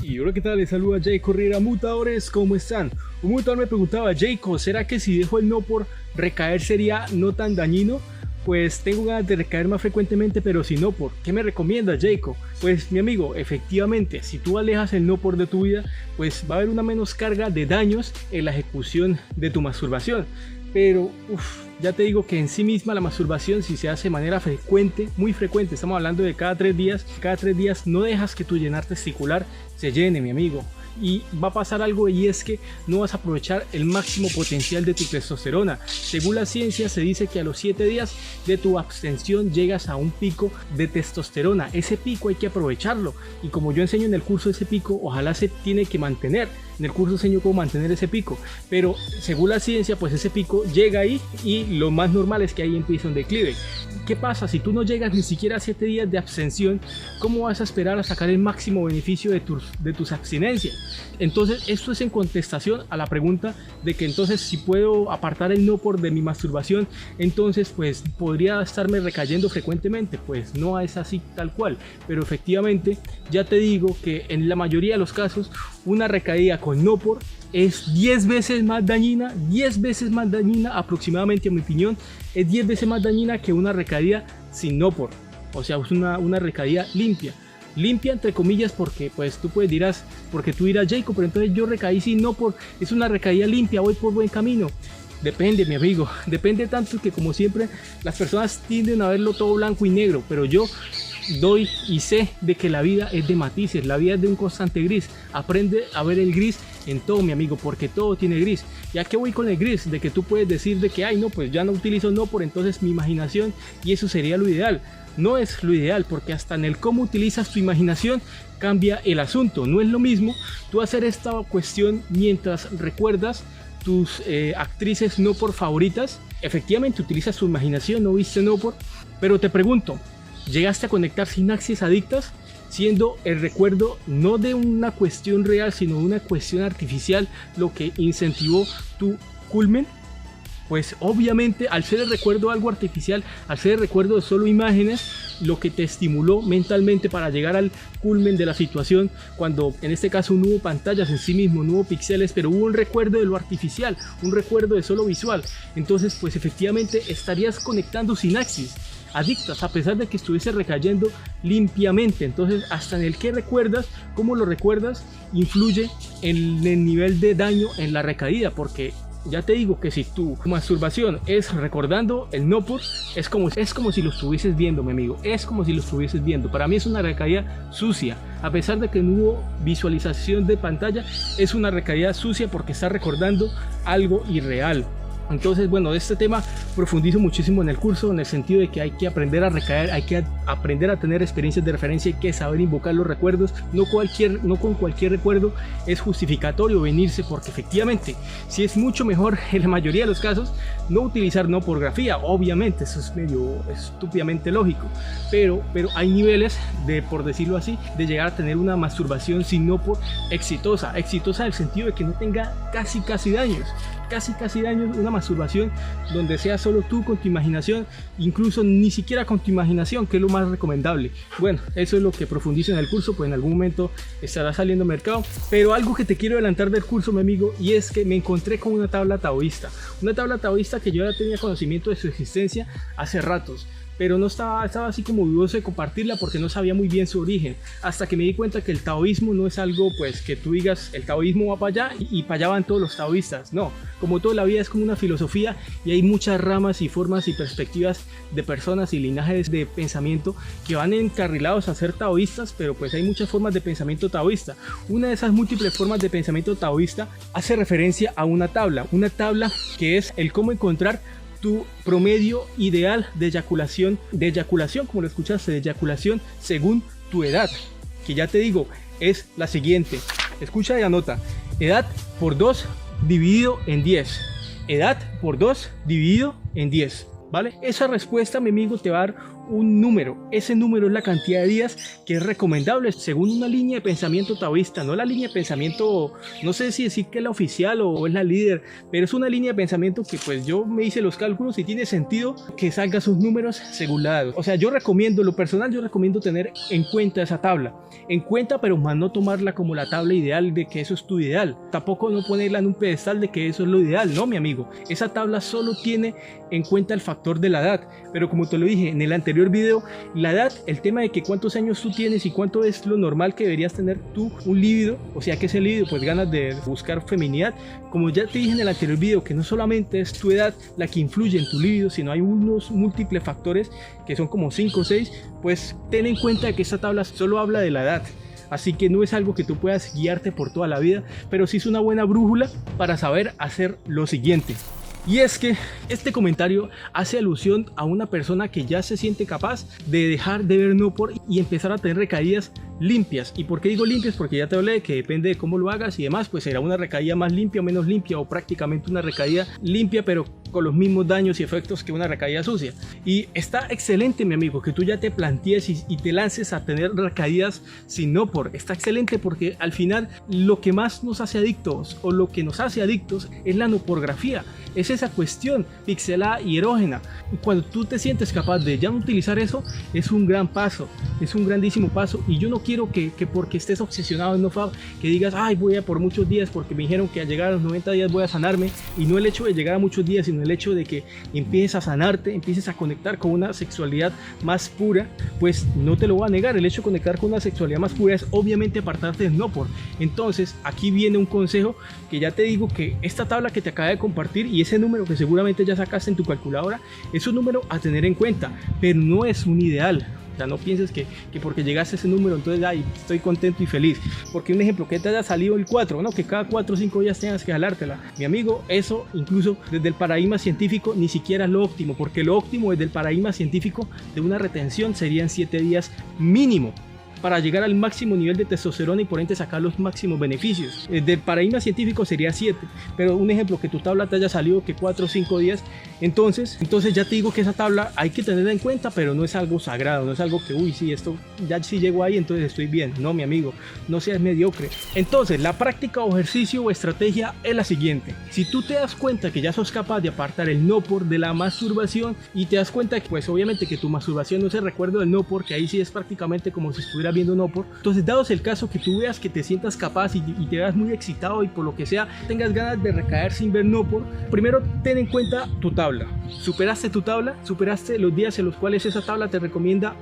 Y hola, ¿qué tal? Les saluda Jayco Riera. Mutadores, ¿cómo están? Un mutador me preguntaba: Jayco, ¿será que si dejo el no por recaer sería no tan dañino? Pues tengo ganas de recaer más frecuentemente, pero si no por, ¿qué me recomiendas, Jayco? Pues mi amigo, efectivamente, si tú alejas el no por de tu vida, pues va a haber una menos carga de daños en la ejecución de tu masturbación. Pero ya te digo que en sí misma la masturbación, si se hace de manera frecuente, muy frecuente, estamos hablando de cada 3 días, no dejas que tu llenar testicular se llene, mi amigo. Y va a pasar algo, y es que no vas a aprovechar el máximo potencial de tu testosterona. Según la ciencia se dice que a los 7 días de tu abstención llegas a un pico de testosterona. Ese pico hay que aprovecharlo, y como yo enseño en el curso, ese pico ojalá se tiene que mantener. En el curso enseño cómo mantener ese pico, pero según la ciencia pues ese pico llega ahí, y lo más normal es que ahí empiece un declive. ¿Qué pasa? Si tú no llegas ni siquiera a 7 días de abstención, ¿cómo vas a esperar a sacar el máximo beneficio de tus abstinencias? Entonces esto es en contestación a la pregunta de que entonces si puedo apartar el no por de mi masturbación, entonces pues podría estarme recayendo frecuentemente. Pues no es así tal cual, pero efectivamente ya te digo que en la mayoría de los casos una recaída con no por es 10 veces más dañina, aproximadamente, en mi opinión, es 10 veces más dañina que una recaída sin no por. O sea, es una recaída limpia entre comillas, porque pues tú dirás, Jayco, pero entonces yo recaí sin no por, es una recaída limpia, voy por buen camino. Depende, mi amigo, depende tanto que, como siempre, las personas tienden a verlo todo blanco y negro, pero yo doy y sé de que la vida es de matices, la vida es de un constante gris. Aprende a ver el gris en todo, mi amigo, porque todo tiene gris. Ya que voy con el gris, de que tú puedes decir de que, ay, no, pues ya no utilizo no por, entonces mi imaginación, y eso sería lo ideal. No es lo ideal, porque hasta en el cómo utilizas tu imaginación cambia el asunto. No es lo mismo tú hacer esta cuestión mientras recuerdas tus actrices no por favoritas. Efectivamente utilizas tu imaginación, no viste no por, pero te pregunto, ¿llegaste a conectar sinapsis adictas? Siendo el recuerdo no de una cuestión real, sino de una cuestión artificial lo que incentivó tu culmen. Pues obviamente, al ser el recuerdo algo artificial, al ser el recuerdo de solo imágenes, lo que te estimuló mentalmente para llegar al culmen de la situación, cuando en este caso no hubo pantallas en sí mismo, no hubo píxeles, pero hubo un recuerdo de lo artificial, un recuerdo de solo visual. Entonces pues efectivamente estarías conectando sinapsis adictas, a pesar de que estuviese recayendo limpiamente. Entonces hasta en el que recuerdas, cómo lo recuerdas, influye en el nivel de daño en la recaída, porque ya te digo que si tu masturbación es recordando el no por, es como si lo estuvieses viendo, mi amigo, es como si lo estuvieses viendo. Para mí es una recaída sucia, a pesar de que no hubo visualización de pantalla, es una recaída sucia porque está recordando algo irreal. Entonces, bueno, de este tema profundizo muchísimo en el curso, en el sentido de que hay que aprender a recaer, hay que aprender a tener experiencias de referencia, hay que saber invocar los recuerdos. No con cualquier recuerdo es justificatorio venirse, porque efectivamente sí es mucho mejor en la mayoría de los casos no utilizar no pornografía. Obviamente eso es medio estúpidamente lógico, pero hay niveles de, por decirlo así, de llegar a tener una masturbación sin no por exitosa en el sentido de que no tenga casi daños, una masturbación donde sea solo tú con tu imaginación, incluso ni siquiera con tu imaginación, que es lo más recomendable. Bueno, eso es lo que profundizo en el curso, pues en algún momento estará saliendo al mercado. Pero algo que te quiero adelantar del curso, mi amigo, y es que me encontré con una tabla taoísta que yo ya tenía conocimiento de su existencia hace ratos, pero no estaba así como dudoso de compartirla porque no sabía muy bien su origen, hasta que me di cuenta que el taoísmo no es algo pues que tú digas el taoísmo va para allá y para allá van todos los taoístas. No, como toda la vida es como una filosofía, y hay muchas ramas y formas y perspectivas de personas y linajes de pensamiento que van encarrilados a ser taoístas, pero pues hay muchas formas de pensamiento taoísta. Una de esas múltiples formas de pensamiento taoísta hace referencia a una tabla que es el cómo encontrar tu promedio ideal de eyaculación, como lo escuchaste, de eyaculación según tu edad, que ya te digo, es la siguiente. Escucha y anota: edad por 2 dividido en 10. Edad por 2 dividido en 10. ¿Vale? Esa respuesta, mi amigo, te va a dar un número. Ese número es la cantidad de días que es recomendable según una línea de pensamiento taoísta, no la línea de pensamiento, no sé si decir que es la oficial o es la líder, pero es una línea de pensamiento que pues yo me hice los cálculos y tiene sentido que salga sus números según la edad. O sea, yo recomiendo, lo personal, yo recomiendo tener en cuenta esa tabla, en cuenta, pero más no tomarla como la tabla ideal de que eso es tu ideal, tampoco no ponerla en un pedestal de que eso es lo ideal, no mi amigo, esa tabla solo tiene en cuenta el factor de la edad, pero como te lo dije en el anterior video, la edad, el tema de que cuántos años tú tienes y cuánto es lo normal que deberías tener tú un líbido, o sea que ese líbido pues ganas de buscar feminidad, como ya te dije en el anterior video, que no solamente es tu edad la que influye en tu líbido, sino hay unos múltiples factores que son como 5 o 6, pues ten en cuenta que esta tabla solo habla de la edad. Así que no es algo que tú puedas guiarte por toda la vida, pero sí es una buena brújula para saber hacer lo siguiente. Y es que este comentario hace alusión a una persona que ya se siente capaz de dejar de ver Nopor y empezar a tener recaídas limpias. ¿Y por qué digo limpias? Porque ya te hablé de que depende de cómo lo hagas y demás, pues será una recaída más limpia o menos limpia, o prácticamente una recaída limpia pero con los mismos daños y efectos que una recaída sucia. Y está excelente, mi amigo, que tú ya te plantees y te lances a tener recaídas sin Nopor. Está excelente porque al final lo que más nos hace adictos o lo que nos hace adictos es la noporgrafía. Es esa cuestión pixelada y erógena. Y cuando tú te sientes capaz de ya no utilizar eso, es un gran paso, es un grandísimo paso. Y yo no quiero que porque estés obsesionado en NoFap, que digas, ay, voy a por muchos días porque me dijeron que al llegar a los 90 días voy a sanarme. Y no el hecho de llegar a muchos días, sino el hecho de que empieces a sanarte, empieces a conectar con una sexualidad más pura. Pues no te lo voy a negar, el hecho de conectar con una sexualidad más pura es obviamente apartarte del Nopor. Entonces aquí viene un consejo que ya te digo, que esta tabla que te acabo de compartir y ese número que seguramente ya sacaste en tu calculadora es un número a tener en cuenta, pero no es un ideal. O sea, no pienses que porque llegaste a ese número entonces ay, estoy contento y feliz, porque un ejemplo, que te haya salido el 4, ¿no? Que cada 4 o 5 días tengas que jalártela, mi amigo, eso incluso desde el paradigma científico ni siquiera es lo óptimo, porque lo óptimo desde el paradigma científico de una retención serían 7 días mínimo, para llegar al máximo nivel de testosterona y por ende sacar los máximos beneficios. Del paradigma científico sería 7, pero un ejemplo, que tu tabla te haya salido que 4 o 5 días, entonces ya te digo que esa tabla hay que tenerla en cuenta, pero no es algo sagrado, no es algo que, uy, sí, esto ya si llego ahí entonces estoy bien. No, mi amigo, no seas mediocre. Entonces la práctica o ejercicio o estrategia es la siguiente: si tú te das cuenta que ya sos capaz de apartar el Nopor de la masturbación y te das cuenta que pues obviamente que tu masturbación no es el recuerdo del Nopor, que ahí sí es prácticamente como si estuviera viendo Nopor, entonces dados el caso que tú veas que te sientas capaz y te veas muy excitado y por lo que sea tengas ganas de recaer sin ver Nopor, primero ten en cuenta tu tabla. ¿Superaste tu tabla? ¿Superaste los días en los cuales esa tabla te recomienda?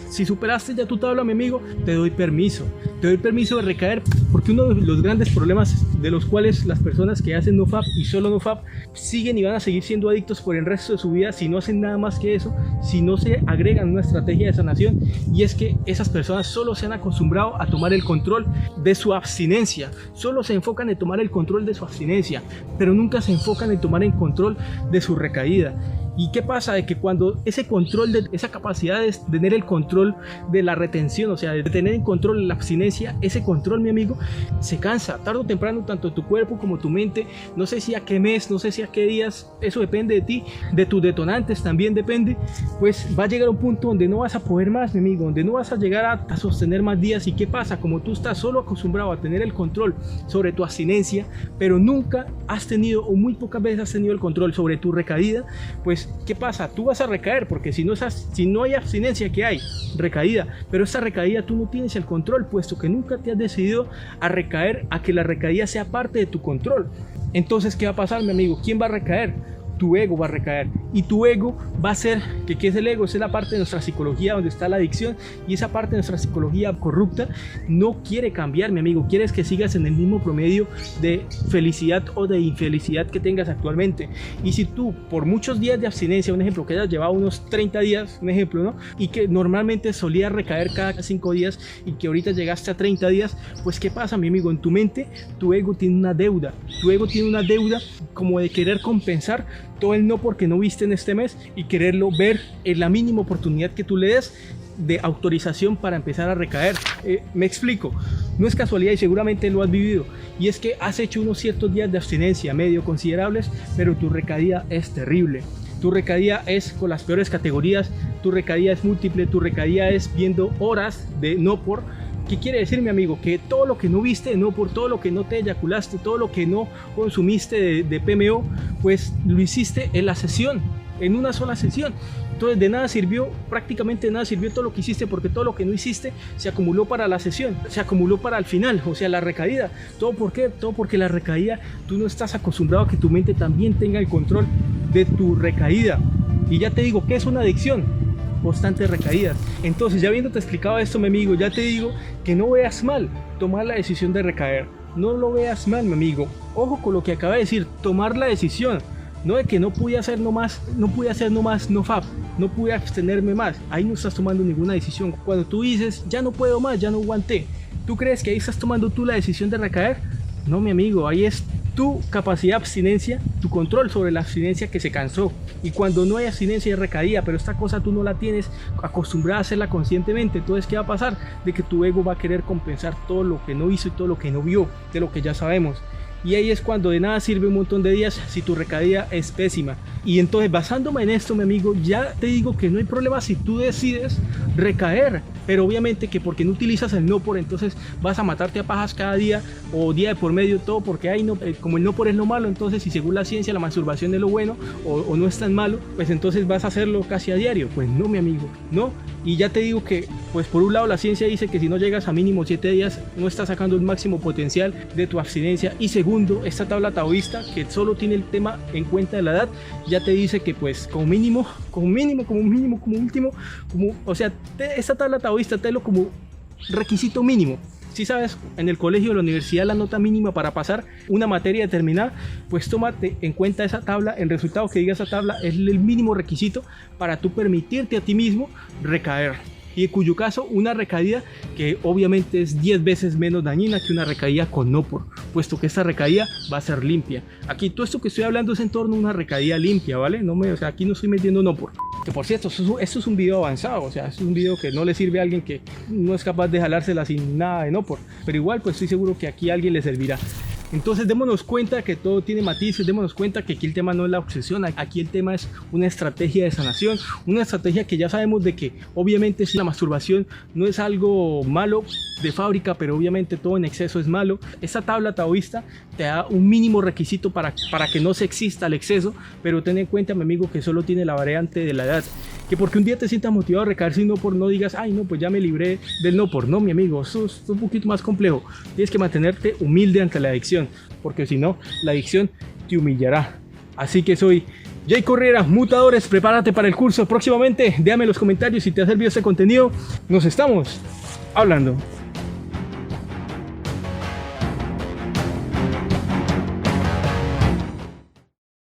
Si superaste ya tu tabla, mi amigo, te doy permiso de recaer, porque uno de los grandes problemas de los cuales las personas que hacen NoFap y solo NoFap siguen y van a seguir siendo adictos por el resto de su vida si no hacen nada más que eso, si no se agregan una estrategia de sanación, y es que esas personas solo se han acostumbrado a tomar el control de su abstinencia, solo se enfocan en tomar el control de su abstinencia, pero nunca se enfocan en tomar el control de su recaída. ¿Y qué pasa? De que cuando ese control, de esa capacidad de tener el control de la retención, o sea, de tener en control la abstinencia, ese control, mi amigo, se cansa tarde o temprano, tanto tu cuerpo como tu mente. No sé si a qué mes, no sé si a qué días, eso depende de ti, de tus detonantes también depende. Pues va a llegar un punto donde no vas a poder más, mi amigo, donde no vas a llegar a sostener más días. ¿Y qué pasa? Como tú estás solo acostumbrado a tener el control sobre tu abstinencia, pero nunca has tenido o muy pocas veces has tenido el control sobre tu recaída, pues ¿qué pasa? Tú vas a recaer, porque si no hay abstinencia, ¿qué hay? Recaída. Pero esa recaída tú no tienes el control, puesto que nunca te has decidido a recaer, a que la recaída sea parte de tu control. Entonces, ¿qué va a pasar, mi amigo? ¿Quién va a recaer? Tu ego va a recaer, y tu ego va a ser, ¿qué es el ego? Es la parte de nuestra psicología donde está la adicción, y esa parte de nuestra psicología corrupta no quiere cambiar, mi amigo. Quieres que sigas en el mismo promedio de felicidad o de infelicidad que tengas actualmente. Y si tú por muchos días de abstinencia, un ejemplo, que hayas llevado unos 30 días, un ejemplo, ¿no? Y que normalmente solías recaer cada 5 días y que ahorita llegaste a 30 días, pues ¿qué pasa, mi amigo? En tu mente, tu ego tiene una deuda, como de querer compensar todo el no porque no viste en este mes y quererlo ver en la mínima oportunidad que tú le des de autorización para empezar a recaer. Me explico, no es casualidad y seguramente lo has vivido, y es que has hecho unos ciertos días de abstinencia medio considerables, pero tu recaída es terrible. Tu recaída es con las peores categorías, tu recaída es múltiple, tu recaída es viendo horas de no por. ¿Qué quiere decir, mi amigo? Que todo lo que no viste, no por todo lo que no te eyaculaste, todo lo que no consumiste de PMO, pues lo hiciste en la sesión, en una sola sesión. Entonces de nada sirvió, prácticamente de nada sirvió todo lo que hiciste, porque todo lo que no hiciste se acumuló para la sesión, se acumuló para el final, o sea, la recaída. ¿Todo por qué? Todo porque la recaída, tú no estás acostumbrado a que tu mente también tenga el control de tu recaída. Y ya te digo, ¿qué es una adicción? Constantes recaídas. Entonces, ya habiéndote explicado esto, mi amigo, ya te digo que no veas mal tomar la decisión de recaer. No lo veas mal, mi amigo. Ojo con lo que acaba de decir, tomar la decisión. No de que no pude hacer nomás, no fab, no pude abstenerme más. Ahí no estás tomando ninguna decisión. Cuando tú dices, ya no puedo más, ya no aguanté, ¿tú crees que ahí estás tomando tú la decisión de recaer? No, mi amigo, ahí es tu capacidad de abstinencia, tu control sobre la abstinencia que se cansó. Y cuando no hay abstinencia hay recaída, pero esta cosa tú no la tienes acostumbrada a hacerla conscientemente. Entonces, ¿qué va a pasar? De que tu ego va a querer compensar todo lo que no hizo y todo lo que no vio, de lo que ya sabemos. Y ahí es cuando de nada sirve un montón de días si tu recaída es pésima. Y entonces, basándome en esto, mi amigo, ya te digo que no hay problema si tú decides recaer. Pero obviamente que porque no utilizas el no por, entonces vas a matarte a pajas cada día o día de por medio, todo porque hay no, como el no por es lo malo. Entonces, si según la ciencia la masturbación es lo bueno o no es tan malo, pues entonces vas a hacerlo casi a diario. Pues no, mi amigo, no. Y ya te digo que, pues por un lado la ciencia dice que si no llegas a mínimo 7 días no estás sacando el máximo potencial de tu abstinencia. Y segundo, esta tabla taoísta que solo tiene el tema en cuenta de la edad, ya te dice que pues como último, o sea, esta tabla taoísta te lo como requisito mínimo. Si sabes, en el colegio o la universidad la nota mínima para pasar una materia determinada, pues tómate en cuenta esa tabla, el resultado que diga esa tabla es el mínimo requisito para tú permitirte a ti mismo recaer. Y en cuyo caso una recaída que obviamente es 10 veces menos dañina que una recaída con no por, puesto que esta recaída va a ser limpia. Aquí todo esto que estoy hablando es en torno a una recaída limpia, ¿vale? O sea, aquí no estoy metiendo no por. Que por cierto, esto es un video avanzado, o sea, es un video que no le sirve a alguien que no es capaz de jalársela sin nada de no por. Pero igual, pues estoy seguro que aquí a alguien le servirá. Entonces démonos cuenta que todo tiene matices, démonos cuenta que aquí el tema no es la obsesión, aquí el tema es una estrategia de sanación, una estrategia que ya sabemos de que obviamente si la masturbación no es algo malo de fábrica, pero obviamente todo en exceso es malo. Esta tabla taoísta te da un mínimo requisito para que no se exista el exceso, pero ten en cuenta, mi amigo, que solo tiene la variante de la edad. Que porque un día te sientas motivado a recaer sin no por, no digas, ay no, pues ya me libré del no por. No, mi amigo, eso es un poquito más complejo. Tienes que mantenerte humilde ante la adicción, porque si no, la adicción te humillará. Así que soy Jay Corriera, Mutadores, prepárate para el curso próximamente. Déjame en los comentarios si te ha servido este contenido. Nos estamos hablando.